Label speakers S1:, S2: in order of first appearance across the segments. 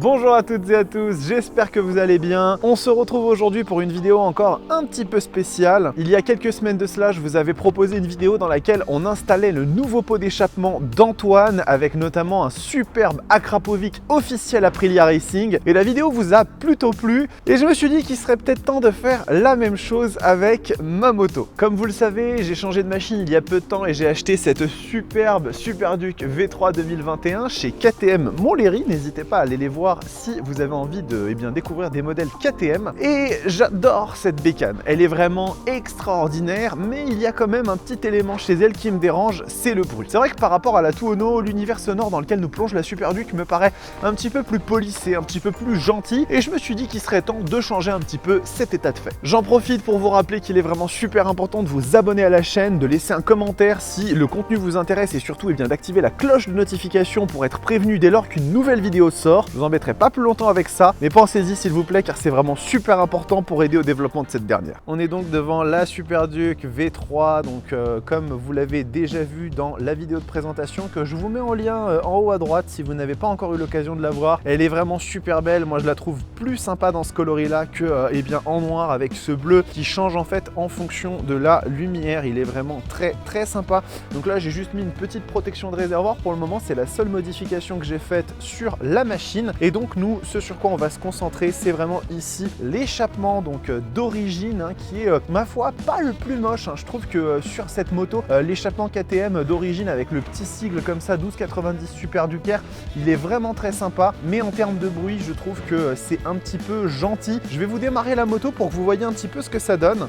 S1: Bonjour à toutes et à tous, j'espère que vous allez bien. On se retrouve aujourd'hui pour une vidéo encore un petit peu spéciale. Il y a quelques semaines de cela, je vous avais proposé une vidéo dans laquelle on installait le nouveau pot d'échappement d'Antoine avec notamment un superbe Akrapovic officiel Aprilia Racing. Et la vidéo vous a plutôt plu et je me suis dit qu'il serait peut-être temps de faire la même chose avec ma moto. Comme vous le savez, j'ai changé de machine il y a peu de temps et j'ai acheté cette superbe Superduc V3 2021 chez KTM Montlhéry. N'hésitez pas à aller les voir si vous avez envie de découvrir des modèles KTM. Et j'adore cette bécane, elle est vraiment extraordinaire, mais il y a quand même un petit élément chez elle qui me dérange, c'est le bruit. C'est vrai que par rapport à la Tuono, l'univers sonore dans lequel nous plonge la Superduc me paraît un petit peu plus polissé, un petit peu plus gentil, et je me suis dit qu'il serait temps de changer un petit peu cet état de fait. J'en profite pour vous rappeler qu'il est vraiment super important de vous abonner à la chaîne, de laisser un commentaire si le contenu vous intéresse et surtout d'activer la cloche de notification pour être prévenu dès lors qu'une nouvelle vidéo sort. Je vous embêterai pas plus longtemps avec ça, mais pensez-y s'il vous plaît car c'est vraiment super important pour aider au développement de cette dernière. On est donc devant la Superduc V3, donc comme vous l'avez déjà vu dans la vidéo de présentation que je vous mets en lien en haut à droite si vous n'avez pas encore eu l'occasion de la voir. Elle est vraiment super belle, moi je la trouve plus sympa dans ce coloris là que en noir avec ce bleu qui change en fait en fonction de la lumière. Il est vraiment très sympa. Donc là j'ai juste mis une petite protection de réservoir pour le moment, c'est la seule modification que j'ai faite sur la machine. Et donc nous, ce sur quoi on va se concentrer, c'est vraiment ici l'échappement donc d'origine qui est ma foi pas le plus moche. Je trouve que sur cette moto, l'échappement KTM d'origine avec le petit sigle comme ça, 1290 Superduc, il est vraiment très sympa. Mais en termes de bruit, je trouve que c'est un petit peu gentil. Je vais vous démarrer la moto pour que vous voyez un petit peu ce que ça donne.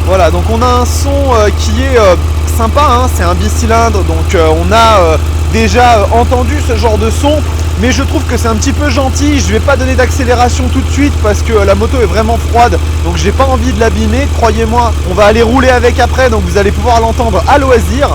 S1: Voilà, donc on a un son qui est sympa, c'est un bicylindre, donc on a déjà entendu ce genre de son, mais je trouve que c'est un petit peu gentil. Je vais pas donner d'accélération tout de suite parce que la moto est vraiment froide, donc j'ai pas envie de l'abîmer, croyez-moi. On va aller rouler avec après, donc vous allez pouvoir l'entendre à loisir.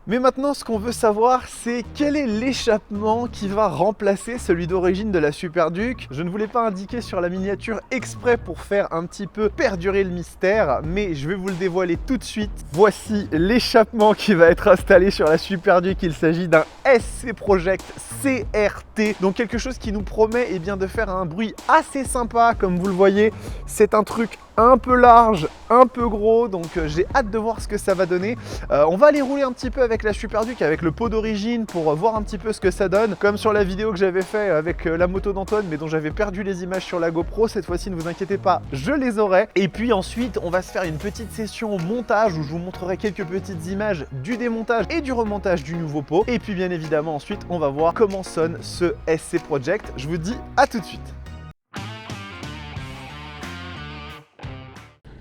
S1: Mais maintenant, ce qu'on veut savoir, c'est quel est l'échappement qui va remplacer celui d'origine de la Superduc. Je ne voulais pas indiquer sur la miniature exprès pour faire un petit peu perdurer le mystère, mais je vais vous le dévoiler tout de suite. Voici l'échappement qui va être installé sur la Superduc. Il s'agit d'un SC Project CRT, donc quelque chose qui nous promet de faire un bruit assez sympa. Comme vous le voyez, c'est un truc un peu large, un peu gros, donc j'ai hâte de voir ce que ça va donner. On va aller rouler un petit peu avec la Superduc, avec le pot d'origine pour voir un petit peu ce que ça donne, comme sur la vidéo que j'avais fait avec la moto d'Antoine, mais dont j'avais perdu les images sur la GoPro. Cette fois-ci, ne vous inquiétez pas, je les aurai. Et puis ensuite, on va se faire une petite session montage où je vous montrerai quelques petites images du démontage et du remontage du nouveau pot. Et puis bien évidemment, ensuite, on va voir comment sonne ce SC Project. Je vous dis à tout de suite.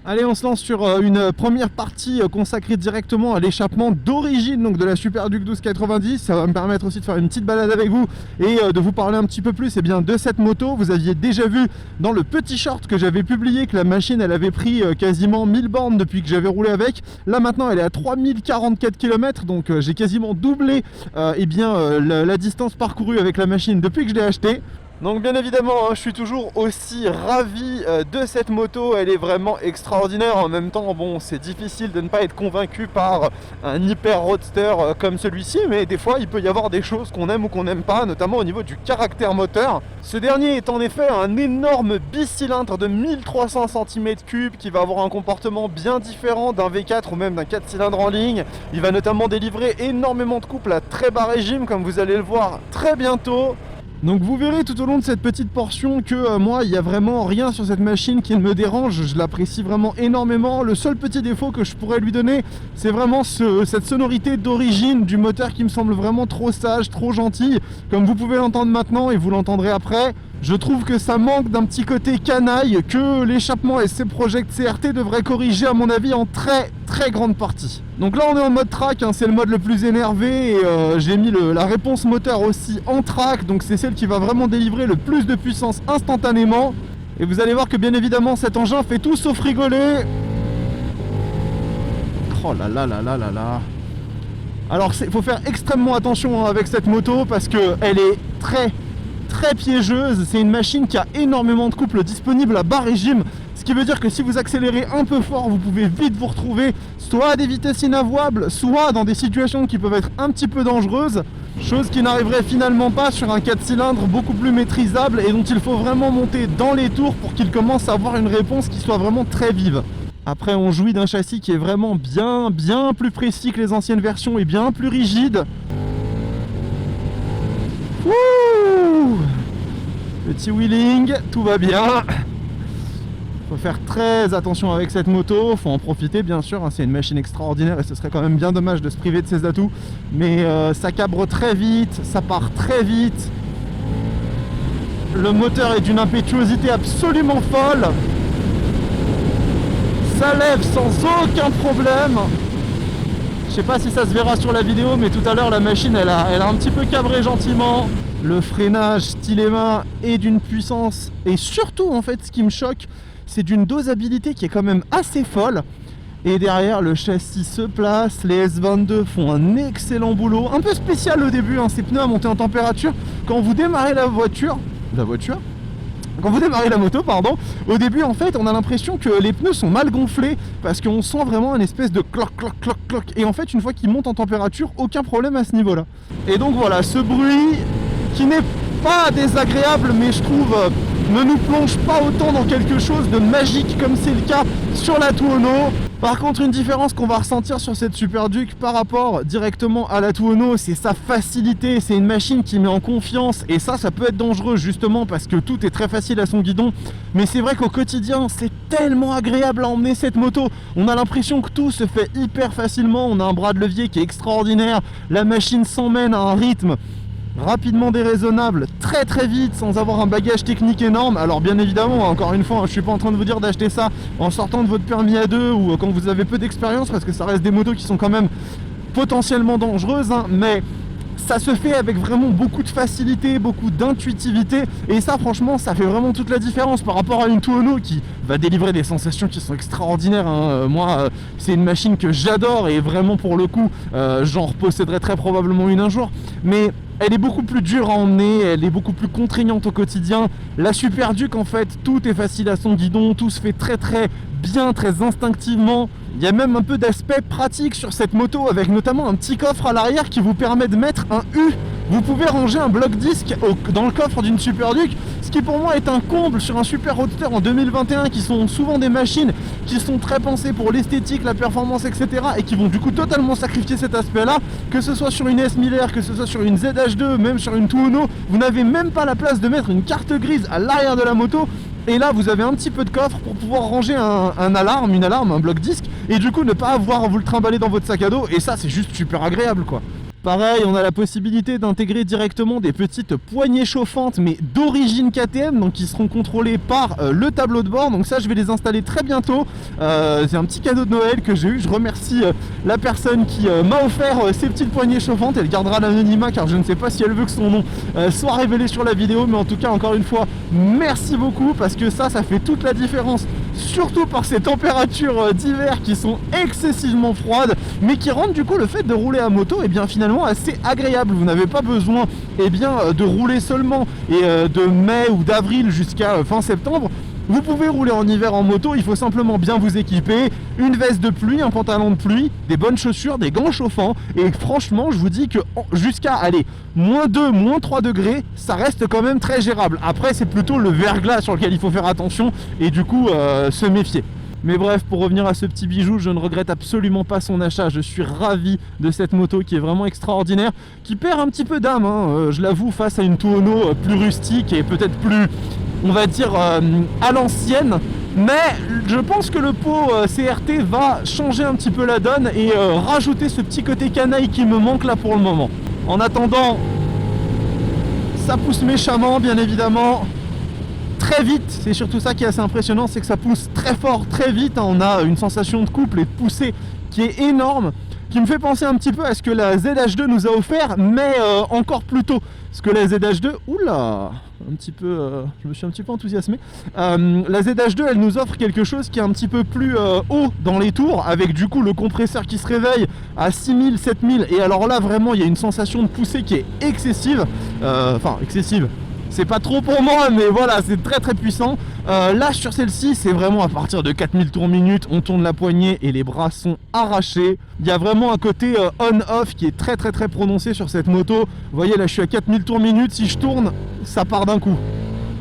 S1: Allez, on se lance sur une première partie consacrée directement à l'échappement d'origine donc de la Superduc 1290. Ça va me permettre aussi de faire une petite balade avec vous et de vous parler un petit peu plus de cette moto. Vous aviez déjà vu dans le petit short que j'avais publié que la machine elle avait pris quasiment 1000 bornes depuis que j'avais roulé avec. Là maintenant elle est à 3044 km, donc j'ai quasiment doublé la distance parcourue avec la machine depuis que je l'ai achetée. Donc bien évidemment, je suis toujours aussi ravi de cette moto, elle est vraiment extraordinaire. En même temps, bon, c'est difficile de ne pas être convaincu par un hyper roadster comme celui-ci, mais des fois il peut y avoir des choses qu'on aime ou qu'on n'aime pas, notamment au niveau du caractère moteur. Ce dernier est en effet un énorme bicylindre de 1300 cm3 qui va avoir un comportement bien différent d'un V4 ou même d'un 4 cylindres en ligne. Il va notamment délivrer énormément de couple à très bas régime, comme vous allez le voir très bientôt. Donc vous verrez tout au long de cette petite portion que moi il n'y a vraiment rien sur cette machine qui ne me dérange, je l'apprécie vraiment énormément. Le seul petit défaut que je pourrais lui donner, c'est vraiment cette sonorité d'origine du moteur qui me semble vraiment trop sage, trop gentille. Comme vous pouvez l'entendre maintenant et vous l'entendrez après, je trouve que ça manque d'un petit côté canaille que l'échappement SC Project CRT devrait corriger à mon avis en très grande partie. Donc là on est en mode track, c'est le mode le plus énervé et j'ai mis la réponse moteur aussi en track, donc c'est celle qui va vraiment délivrer le plus de puissance instantanément. Et vous allez voir que bien évidemment cet engin fait tout sauf rigoler. Oh là là là là là là. Alors il faut faire extrêmement attention avec cette moto parce qu'elle est très piégeuse. C'est une machine qui a énormément de couples disponibles à bas régime, ce qui veut dire que si vous accélérez un peu fort, vous pouvez vite vous retrouver soit à des vitesses inavouables, soit dans des situations qui peuvent être un petit peu dangereuses.
S2: Chose qui n'arriverait finalement pas sur un 4 cylindres beaucoup plus maîtrisable et dont il faut vraiment monter dans les tours pour qu'il commence à avoir une réponse qui soit vraiment très vive. Après, on jouit d'un châssis qui est vraiment bien plus précis que les anciennes versions et bien plus rigide. Ouh, petit wheeling, tout va bien. Faut faire très attention avec cette moto, faut en profiter bien sûr, hein, c'est une machine extraordinaire et ce serait quand même bien dommage de se priver de ses atouts. Mais ça cabre très vite, ça part très vite. Le moteur est d'une impétuosité absolument folle. Ça lève sans aucun problème. Je sais pas si ça se verra sur la vidéo, mais tout à l'heure la machine elle a un petit peu cabré gentiment. Le freinage stylet main est d'une puissance, et surtout en fait ce qui me choque, c'est d'une dosabilité qui est quand même assez folle. Et derrière le châssis se place, les S22 font un excellent boulot, un peu spécial au début, hein, ces pneus à monter en température. Quand vous démarrez quand vous démarrez la moto, pardon, au début en fait on a l'impression que les pneus sont mal gonflés parce qu'on sent vraiment une espèce de cloc cloc cloc cloc, et en fait une fois qu'ils montent en température, aucun problème à ce niveau là. Et donc voilà, ce bruit qui n'est pas désagréable mais je trouve ne nous plonge pas autant dans quelque chose de magique comme c'est le cas sur la Tuono. Par contre, une différence qu'on va ressentir sur cette Super Duke par rapport directement à la Tuono, c'est sa facilité. C'est une machine qui met en confiance et ça peut être dangereux justement parce que tout est très facile à son guidon. Mais c'est vrai qu'au quotidien, c'est tellement agréable à emmener cette moto. On a l'impression que tout se fait hyper facilement. On a un bras de levier qui est extraordinaire. La machine s'emmène à un rythme rapidement déraisonnable, très vite, sans avoir un bagage technique énorme. Alors bien évidemment, encore une fois, je suis pas en train de vous dire d'acheter ça en sortant de votre permis A2 ou quand vous avez peu d'expérience, parce que ça reste des motos qui sont quand même potentiellement dangereuses, hein, mais ça se fait avec vraiment beaucoup de facilité, beaucoup d'intuitivité, et ça franchement ça fait vraiment toute la différence par rapport à une Tuono qui va délivrer des sensations qui sont extraordinaires, hein. Moi c'est une machine que j'adore et vraiment pour le coup j'en reposséderai très probablement une un jour, mais elle est beaucoup plus dure à emmener, elle est beaucoup plus contraignante au quotidien. La Super Duke en fait, tout est facile à son guidon, tout se fait très bien, très instinctivement. Il y a même un peu d'aspect pratique sur cette moto avec notamment un petit coffre à l'arrière qui vous permet de mettre un U. Vous pouvez ranger un bloc disque dans le coffre d'une Super Duke, ce qui pour moi est un comble sur un Super Roadster en 2021 qui sont souvent des machines qui sont très pensées pour l'esthétique, la performance, etc. et qui vont du coup totalement sacrifier cet aspect-là, que ce soit sur une S 1000R, que ce soit sur une ZH2, même sur une Tuono, vous n'avez même pas la place de mettre une carte grise à l'arrière de la moto. Et là vous avez un petit peu de coffre pour pouvoir ranger une alarme, un bloc disque, et du coup ne pas avoir à vous le trimballer dans votre sac à dos, et ça c'est juste super agréable quoi. Pareil, on a la possibilité d'intégrer directement des petites poignées chauffantes mais d'origine KTM, donc qui seront contrôlées par le tableau de bord. Donc ça je vais les installer très bientôt. C'est un petit cadeau de Noël que j'ai eu. Je remercie la personne qui m'a offert ces petites poignées chauffantes. Elle gardera l'anonymat car je ne sais pas si elle veut que son nom soit révélé sur la vidéo, mais en tout cas encore une fois merci beaucoup parce que ça fait toute la différence, surtout par ces températures d'hiver qui sont excessivement froides mais qui rendent du coup le fait de rouler à moto et bien finalement assez agréable. Vous n'avez pas besoin de rouler seulement et de mai ou d'avril jusqu'à fin septembre. Vous pouvez rouler en hiver en moto, il faut simplement bien vous équiper, une veste de pluie, un pantalon de pluie, des bonnes chaussures, des gants chauffants, et franchement je vous dis que jusqu'à -2, -3 degrés, ça reste quand même très gérable. Après c'est plutôt le verglas sur lequel il faut faire attention et du coup se méfier. Mais bref, pour revenir à ce petit bijou, je ne regrette absolument pas son achat. Je suis ravi de cette moto qui est vraiment extraordinaire, qui perd un petit peu d'âme, hein, je l'avoue, face à une Tuono plus rustique et peut-être plus, on va dire, à l'ancienne. Mais je pense que le pot CRT va changer un petit peu la donne et rajouter ce petit côté canaille qui me manque là pour le moment. En attendant, ça pousse méchamment, bien évidemment. Très vite, c'est surtout ça qui est assez impressionnant, c'est que ça pousse très fort, très vite, hein. On a une sensation de couple et de poussée qui est énorme, qui me fait penser un petit peu à ce que la ZH2 nous a offert, mais encore plus tôt. Parce que la ZH2, oula, je me suis un petit peu enthousiasmé. La ZH2, elle nous offre quelque chose qui est un petit peu plus haut dans les tours, avec du coup le compresseur qui se réveille à 6000, 7000, et alors là vraiment il y a une sensation de poussée qui est excessive, excessive. c'est pas trop pour moi, mais voilà, c'est très très puissant. Là sur celle-ci, c'est vraiment à partir de 4000 tours minute, on tourne la poignée et les bras sont arrachés. Il y a vraiment un côté on-off qui est très très très prononcé sur cette moto. Vous voyez là, je suis à 4000 tours minute, si je tourne, ça part d'un coup.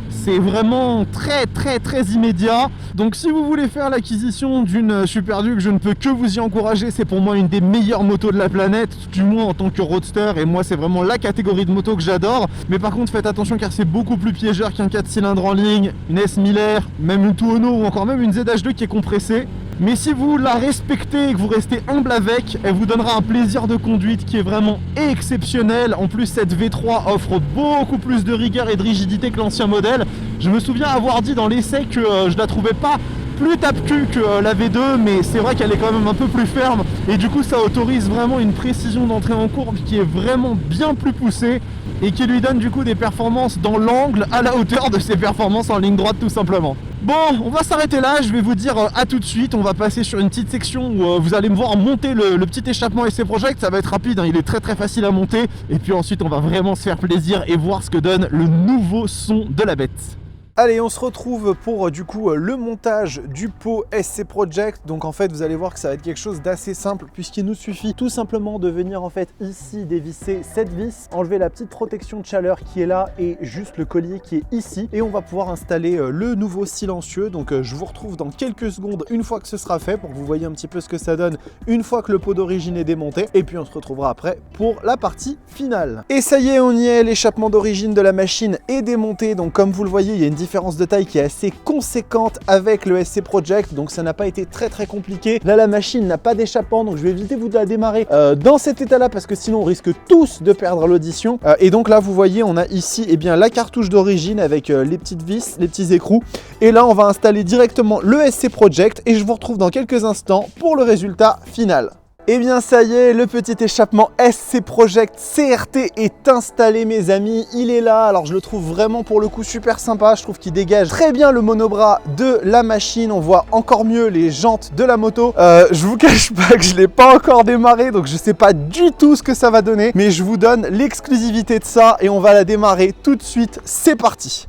S2: C'est vraiment très très très immédiat. Donc si vous voulez faire l'acquisition d'une Super Duke, je ne peux que vous y encourager. C'est pour moi une des meilleures motos de la planète, du moins en tant que roadster. Et moi c'est vraiment la catégorie de moto que j'adore. Mais par contre faites attention car c'est beaucoup plus piégeur qu'un 4 cylindres en ligne, une S 1000R, même une Tuono ou encore même une ZH2 qui est compressée. Mais si vous la respectez et que vous restez humble avec, elle vous donnera un plaisir de conduite qui est vraiment exceptionnel. En plus, cette V3 offre beaucoup plus de rigueur et de rigidité que l'ancien modèle. Je me souviens avoir dit dans l'essai que je la trouvais pas plus tape-cul que la V2, mais c'est vrai qu'elle est quand même un peu plus ferme. Et du coup, ça autorise vraiment une précision d'entrée en courbe qui est vraiment bien plus poussée et qui lui donne du coup des performances dans l'angle à la hauteur de ses performances en ligne droite tout simplement. Bon, on va s'arrêter là, je vais vous dire à tout de suite, on va passer sur une petite section où vous allez me voir monter le petit échappement SC Project, ça va être rapide, hein, il est très très facile à monter, et puis ensuite on va vraiment se faire plaisir et voir ce que donne le nouveau son de la bête.
S1: Allez, on se retrouve pour du coup le montage du pot SC Project. Donc en fait, vous allez voir que ça va être quelque chose d'assez simple puisqu'il nous suffit tout simplement de venir en fait ici dévisser cette vis, enlever la petite protection de chaleur qui est là et juste le collier qui est ici. Et on va pouvoir installer le nouveau silencieux. Donc je vous retrouve dans quelques secondes une fois que ce sera fait pour que vous voyez un petit peu ce que ça donne une fois que le pot d'origine est démonté. Et puis on se retrouvera après pour la partie finale. Et ça y est, on y est, l'échappement d'origine de la machine est démonté. Donc comme vous le voyez, il y a une différence de taille qui est assez conséquente avec le SC Project, donc ça n'a pas été très compliqué. Là la machine n'a pas d'échappement, donc je vais éviter vous de la démarrer dans cet état là parce que sinon on risque tous de perdre l'audition. Et donc là vous voyez, on a ici la cartouche d'origine avec les petites vis, les petits écrous, et là on va installer directement le SC Project et je vous retrouve dans quelques instants pour le résultat final. Et bien ça y est, le petit échappement SC Project CRT est installé mes amis, il est là. Alors je le trouve vraiment pour le coup super sympa, je trouve qu'il dégage très bien le monobras de la machine, on voit encore mieux les jantes de la moto. Je vous cache pas que je l'ai pas encore démarré, donc je sais pas du tout ce que ça va donner, mais je vous donne l'exclusivité de ça et on va la démarrer tout de suite, c'est parti.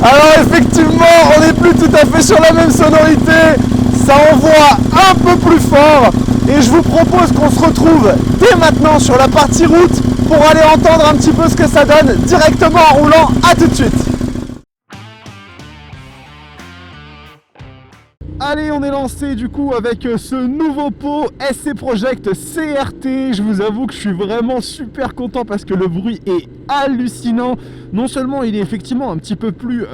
S1: Alors effectivement, on n'est plus tout à fait sur la même sonorité, ça envoie un peu plus fort et je vous propose qu'on se retrouve dès maintenant sur la partie route pour aller entendre un petit peu ce que ça donne directement en roulant. À tout de suite.
S2: Allez, on est lancé du coup avec ce nouveau pot SC Project CRT. Je vous avoue que je suis vraiment super content parce que le bruit est hallucinant. Non seulement il est effectivement un petit peu plus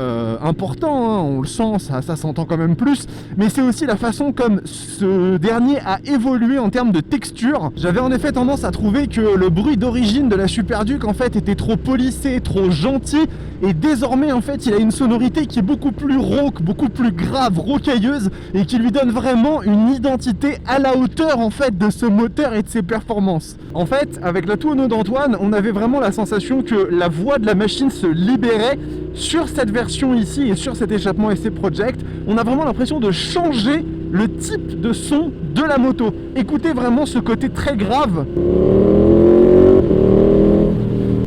S2: important, hein, on le sent, ça s'entend quand même plus, mais c'est aussi la façon comme ce dernier a évolué en termes de texture. J'avais en effet tendance à trouver que le bruit d'origine de la Super Duke en fait était trop polissé, trop gentil, et désormais en fait il a une sonorité qui est beaucoup plus rauque, beaucoup plus grave, rocailleuse, et qui lui donne vraiment une identité à la hauteur en fait de ce moteur et de ses performances. En fait, avec la Tuono d'Antoine, on avait vraiment la sensation que la voix de la machine se libérait sur cette version ici et sur cet échappement SC Project. On a vraiment l'impression de changer le type de son de la moto. Écoutez vraiment ce côté très grave.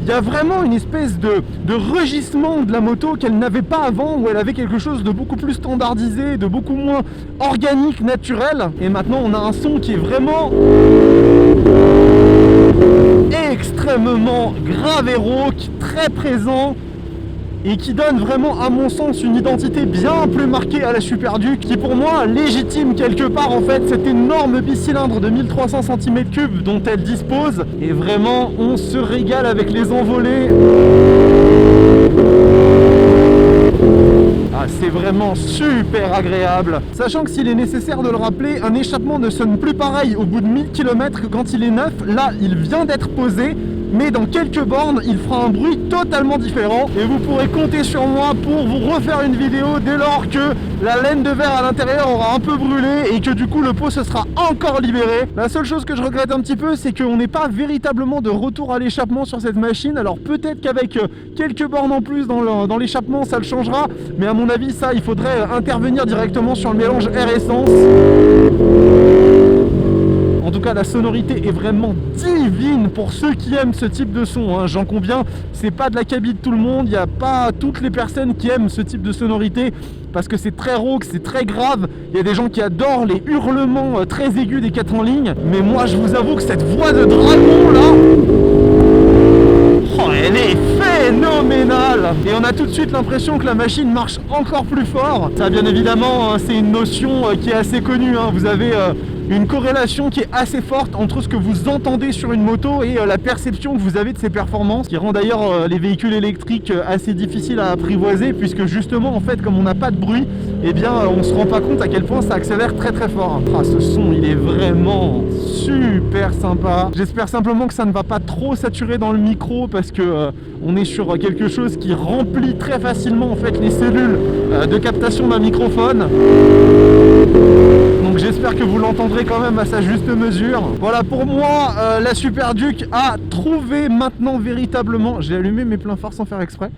S2: Il y a vraiment une espèce de rugissement de la moto qu'elle n'avait pas avant, où elle avait quelque chose de beaucoup plus standardisé, de beaucoup moins organique, naturel. Et maintenant on a un son qui est vraiment extrêmement grave et rauque, très présent, et qui donne vraiment à mon sens une identité bien plus marquée à la Super Duke, qui pour moi légitime quelque part en fait cet énorme bicylindre de 1300 cm3 dont elle dispose. Et vraiment on se régale avec les envolées. Ah, c'est vraiment super agréable. Sachant que s'il est nécessaire de le rappeler, un échappement ne sonne plus pareil au bout de 1000 km que quand il est neuf. Là il vient d'être posé, mais dans quelques bornes, il fera un bruit totalement différent et vous pourrez compter sur moi pour vous refaire une vidéo dès lors que la laine de verre à l'intérieur aura un peu brûlé et que du coup le pot se sera encore libéré. La seule chose que je regrette un petit peu, c'est qu'on n'est pas véritablement de retour à l'échappement sur cette machine. Alors peut-être qu'avec quelques bornes en plus dans l'échappement ça le changera, mais à mon avis ça il faudrait intervenir directement sur le mélange air-essence. En tout cas cas, la sonorité est vraiment divine pour ceux qui aiment ce type de son, hein. J'en conviens, c'est pas de l'acabit de tout le monde, il n'y a pas toutes les personnes qui aiment ce type de sonorité parce que c'est très rauque, c'est très grave. Il y a des gens qui adorent les hurlements très aigus des 4 en ligne, mais moi je vous avoue que cette voix de dragon là, oh, elle est phénoménale. Et on a tout de suite l'impression que la machine marche encore plus fort. Ça, bien évidemment, c'est une notion qui est assez connue, hein. Vous avez une corrélation qui est assez forte entre ce que vous entendez sur une moto et la perception que vous avez de ses performances, qui rend d'ailleurs les véhicules électriques assez difficiles à apprivoiser, puisque justement, en fait, comme on n'a pas de bruit, eh bien, on se rend pas compte à quel point ça accélère très très fort. Ah, ce son, il est vraiment super sympa. J'espère simplement que ça ne va pas trop saturer dans le micro, parce que on est sur quelque chose qui remplit très facilement en fait les cellules de captation d'un microphone. Donc j'espère que vous l'entendrez quand même à sa juste mesure. Voilà, pour moi, la Super Duke a trouvé maintenant véritablement... J'ai allumé mes pleins phares sans faire exprès.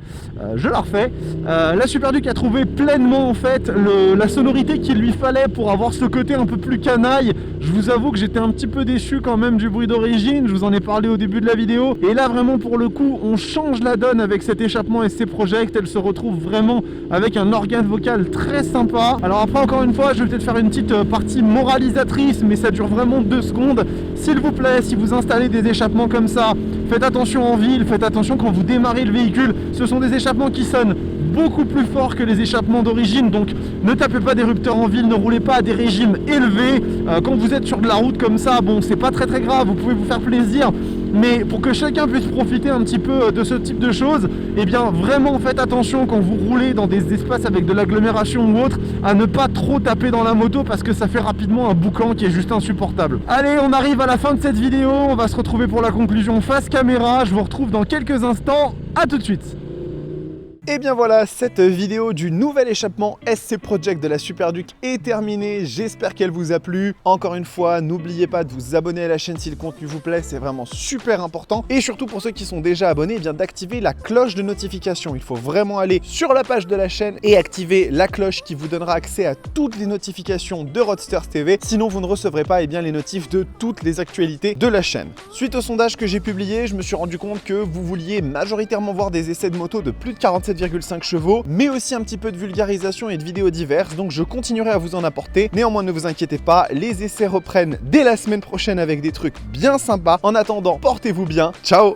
S2: Je la refais. La Super Duke a trouvé pleinement en fait la sonorité qu'il lui fallait pour avoir ce côté un peu plus canaille. Je vous avoue que j'étais un petit peu déçu quand même du bruit d'origine. Je vous en ai parlé au début de la vidéo. Et là vraiment pour le coup, on change la donne avec cet échappement SC Project. Elle se retrouve vraiment avec un organe vocal très sympa. Alors après, encore une fois, je vais peut-être faire une petite partie moralisatrice, mais ça dure vraiment 2 secondes. S'il vous plaît, si vous installez des échappements comme ça, faites attention en ville, faites attention quand vous démarrez le véhicule. Ce sont des échappements qui sonnent beaucoup plus fort que les échappements d'origine, donc ne tapez pas des rupteurs en ville, ne roulez pas à des régimes élevés. Quand vous êtes sur de la route comme ça, bon, c'est pas très grave, vous pouvez vous faire plaisir, mais pour que chacun puisse profiter un petit peu de ce type de choses, eh bien vraiment faites attention quand vous roulez dans des espaces avec de l'agglomération ou autre, à ne pas trop taper dans la moto parce que ça fait rapidement un boucan qui est juste insupportable. Allez, on arrive à la fin de cette vidéo, on va se retrouver pour la conclusion face caméra. Je vous retrouve dans quelques instants, à tout de suite.
S1: Et bien voilà, cette vidéo du nouvel échappement SC Project de la Super Duke est terminée. J'espère qu'elle vous a plu. Encore une fois, n'oubliez pas de vous abonner à la chaîne si le contenu vous plaît, c'est vraiment super important. Et surtout pour ceux qui sont déjà abonnés, eh bien d'activer la cloche de notification. Il faut vraiment aller sur la page de la chaîne et activer la cloche qui vous donnera accès à toutes les notifications de Roadsters TV. Sinon, vous ne recevrez pas les notifs de toutes les actualités de la chaîne. Suite au sondage que j'ai publié, je me suis rendu compte que vous vouliez majoritairement voir des essais de moto de plus de 47,5 chevaux, mais aussi un petit peu de vulgarisation et de vidéos diverses, donc je continuerai à vous en apporter. Néanmoins, ne vous inquiétez pas, les essais reprennent dès la semaine prochaine avec des trucs bien sympas. En attendant, portez-vous bien, ciao!